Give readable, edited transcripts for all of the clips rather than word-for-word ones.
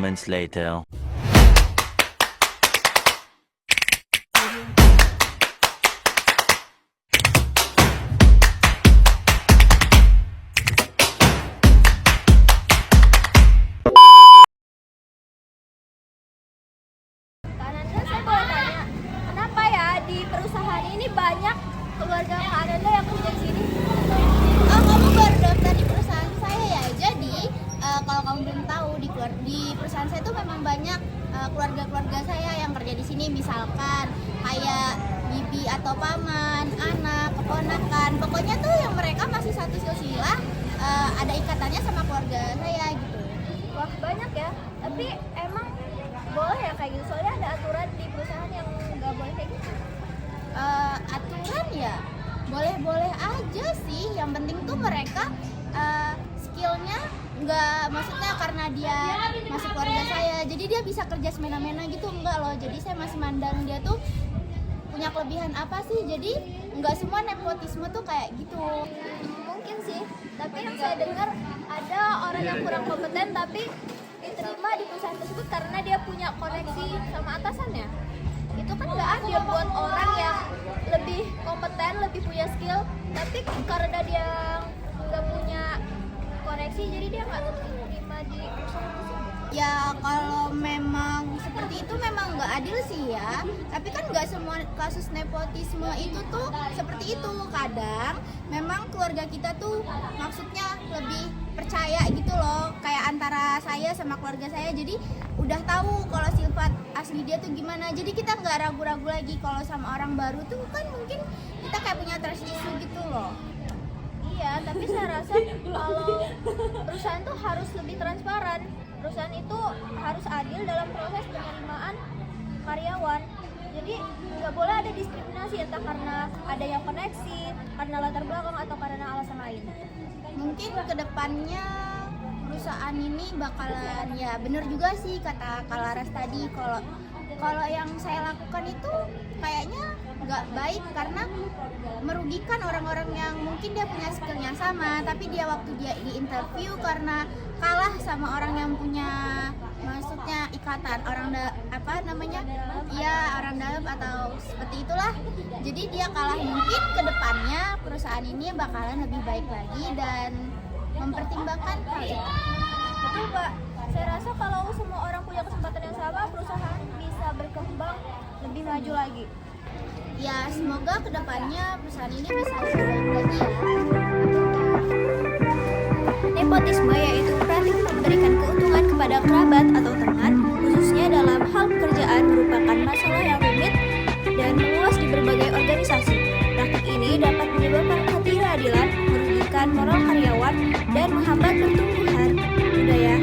moments later. Kak Nanda, saya boleh tanya, kenapa ya di perusahaan ini banyak keluarga Kak Nanda yang kerja di sini? Oh, kamu baru daftar di perusahaan saya ya? Jadi, kalau kamu belum tahu, di perusahaan saya tuh memang banyak keluarga-keluarga saya yang kerja di sini. Misalkan kayak bibi atau paman, anak, keponakan. Pokoknya tuh yang mereka masih satu silsilah, ada ikatannya sama keluarga saya gitu. Wah, banyak ya. Tapi emang boleh ya kayak gitu? Soalnya ada aturan di perusahaan yang nggak boleh kayak gitu. Aturan ya boleh-boleh aja sih. Yang penting tuh mereka skillnya nggak, maksudnya karena dia masuk keluarga saya jadi dia bisa kerja semena-mena gitu, enggak loh. Jadi saya masih mandang dia tuh punya kelebihan apa sih, jadi nggak semua nepotisme tuh kayak gitu. Mungkin sih, tapi yang saya dengar ada orang yang kurang kompeten tapi diterima di perusahaan tersebut karena dia punya koneksi sama atasannya. Itu kan nggak adil buat orang yang lebih kompeten, lebih punya skill, tapi karena dia nggak punya koneksi jadi dia nggak terima di perusahaan tersebut. Ya kalau memang seperti itu memang nggak adil sih ya. Tapi kan nggak semua kasus nepotisme itu tuh seperti itu. Kadang memang keluarga kita tuh maksudnya lebih percaya gitu loh. Kayak antara saya sama keluarga saya, jadi udah tahu kalau sifat asli dia tuh gimana. Jadi kita nggak ragu-ragu lagi kalau sama orang baru tuh kan mungkin kita kayak punya trust issue gitu loh. Iya, tapi saya rasa kalau perusahaan tuh harus lebih transparan. Perusahaan itu harus adil dalam proses penerimaan karyawan. Jadi nggak boleh ada diskriminasi entah karena ada yang koneksi, karena latar belakang atau karena alasan lain. Mungkin kedepannya perusahaan ini bakalan, ya bener juga sih kata Kalaras tadi, kalau yang saya lakukan itu kayaknya nggak baik karena merugikan orang-orang yang mungkin dia punya skill yang sama tapi dia waktu dia di interview karena kalah sama orang yang punya, maksudnya ikatan orang orang dalam atau seperti itulah, jadi dia kalah. Mungkin kedepannya perusahaan ini bakalan lebih baik lagi dan mempertimbangkan hal itu. Betul Pak, saya rasa kalau semua orang punya kesempatan yang sama, perusahaan bisa berkembang lebih maju lagi. Ya semoga kedepannya perusahaan ini bisa lebih baik lagi ya. Nepotisme yaitu praktik memberikan keuntungan kepada kerabat atau teman, khususnya dalam hal pekerjaan, merupakan masalah yang rumit dan meluas di berbagai organisasi. Praktik ini dapat menyebabkan ketidakadilan, merugikan moral karyawan, dan menghambat pertumbuhan budaya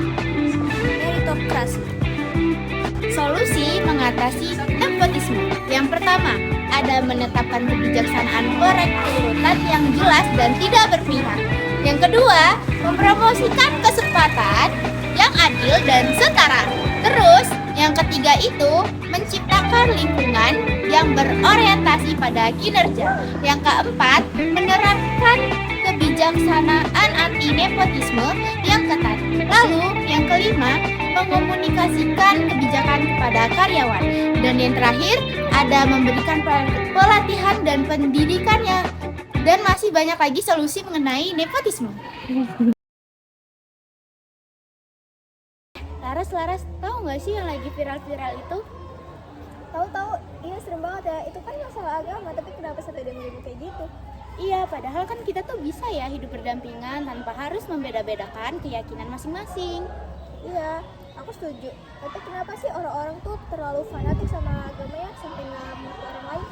meritokrasi. Solusi mengatasi nepotisme. Yang pertama, ada menetapkan kebijaksanaan urutan yang jelas dan tidak berpihak. Yang kedua, mempromosikan kesempatan yang adil dan setara. Terus, yang ketiga itu menciptakan lingkungan yang berorientasi pada kinerja. Yang keempat, menerapkan kebijaksanaan anti nepotisme yang ketat. Lalu, yang kelima, mengomunikasikan kebijakan kepada karyawan. Dan yang terakhir, ada memberikan pelatihan dan pendidikannya. Dan masih banyak lagi solusi mengenai nepotisme. Laras, tahu nggak sih yang lagi viral-viral itu? Tahu, iya serem banget ya. Itu kan masalah agama, tapi kenapa sampai dia menjadi kayak gitu? Iya, padahal kan kita tuh bisa ya hidup berdampingan tanpa harus membeda-bedakan keyakinan masing-masing. Iya, aku setuju. Tapi kenapa sih orang-orang tuh terlalu fanatik sama agamanya sampai nggak mengerti orang lain?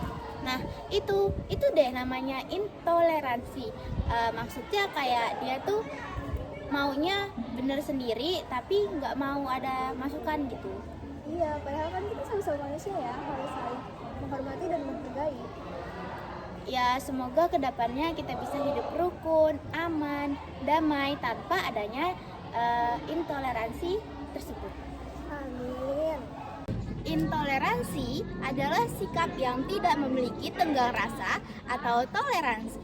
Nah, itu deh namanya intoleransi. Maksudnya kayak dia tuh maunya bener sendiri tapi nggak mau ada masukan gitu. Iya, padahal kan kita sama-sama manusia ya, harus saling menghormati dan menghargai. Ya, semoga kedepannya kita bisa hidup rukun, aman, damai tanpa adanya intoleransi tersebut. Amin. Intoleransi adalah sikap yang tidak memiliki tenggang rasa atau toleransi.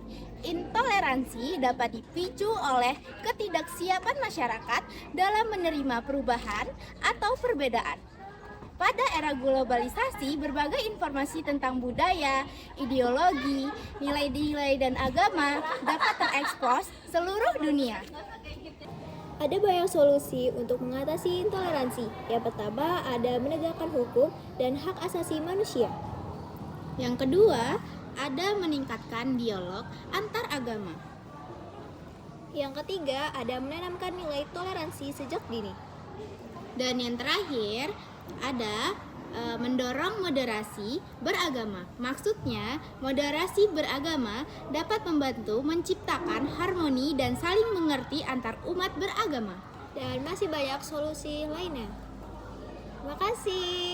Intoleransi dapat dipicu oleh ketidaksiapan masyarakat dalam menerima perubahan atau perbedaan. Pada era globalisasi, berbagai informasi tentang budaya, ideologi, nilai-nilai, dan agama dapat terekspos seluruh dunia. Ada banyak solusi untuk mengatasi intoleransi. Yang pertama, ada menegakkan hukum dan hak asasi manusia. Yang kedua, ada meningkatkan dialog antar agama. Yang ketiga, ada menanamkan nilai toleransi sejak dini. Dan yang terakhir, ada mendorong moderasi beragama. Maksudnya, moderasi beragama dapat membantu menciptakan harmoni dan saling mengerti antar umat beragama. Dan masih banyak solusi lainnya. Terima kasih.